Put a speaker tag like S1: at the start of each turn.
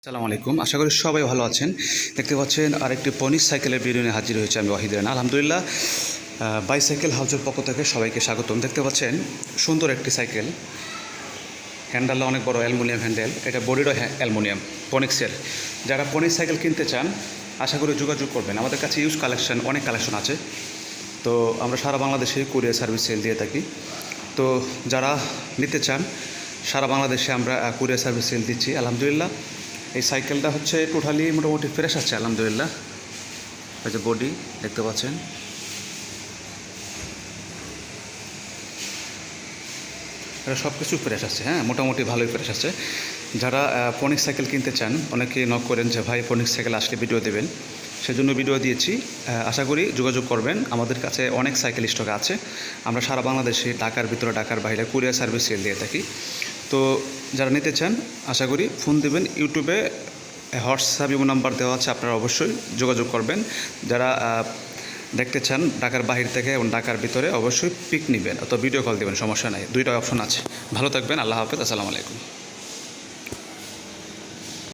S1: আসসালামু আলাইকুম। আশা করি সবাই ভালো আছেন। দেখতে পাচ্ছেন আরেকটি পনির সাইকেলের ভিডিও নিয়ে হাজির হয়েছে আমি ওয়াহিদ রানা। আলহামদুলিল্লাহ, বাইসাইকেল হাউসের পক্ষ থেকে সবাইকে স্বাগতম। দেখতে পাচ্ছেন সুন্দর একটি সাইকেল, হ্যান্ডেলটা অনেক বড় অ্যালুমিনিয়াম হ্যান্ডেল, এটা বডিরও অ্যালুমিনিয়াম পনিক্সের। যারা পনির সাইকেল কিনতে চান আশা করি যোগাযোগ করবেন। আমাদের কাছে ইউজ কালেকশন অনেক কালেকশন আছে, তো আমরা সারা বাংলাদেশে কুরিয়ার সার্ভিস সেল দিয়ে থাকি। তো যারা নিতে চান সারা বাংলাদেশে আমরা কুরিয়ার সার্ভিস সেল দিচ্ছি। আলহামদুলিল্লাহ, এই সাইকেলটা হচ্ছে টোটালি মোটামুটি ফ্রেশ আছে আলহামদুলিল্লাহ। এই যে বডি দেখতে পাচ্ছেন, এটা সব কিছু ফ্রেশ আছে, হ্যাঁ মোটামুটি ভালোই ফ্রেশ আছে। যারা পনিক সাইকেল কিনতে চান অনেকে নক করেন যে ভাই পনিক সাইকেল আসলে ভিডিও দেবেন, সেজন্য ভিডিও দিয়েছি। আশা করি যোগাযোগ করবেন। আমাদের কাছে অনেক সাইকেল স্টক আছে। আমরা সারা বাংলাদেশে ঢাকার ভিতরে ঢাকার বাইরে কুরিয়ার সার্ভিস সেল দিয়ে থাকি। তো যারা নিতে চান আশা করি ফোন দেবেন। ইউটিউবে হোয়াটসঅ্যাপ ইমো নাম্বার দেওয়া আছে, আপনারা অবশ্যই যোগাযোগ করবেন। যারা দেখতে চান ঢাকার বাহির থেকে এবং ঢাকার ভিতরে অবশ্যই পিক নেবেন অথবা ভিডিও কল দেবেন, সমস্যা নাই। দুইটা অপশন আছে। ভালো থাকবেন, আল্লাহ হাফেজ, আসসালামু আলাইকুম।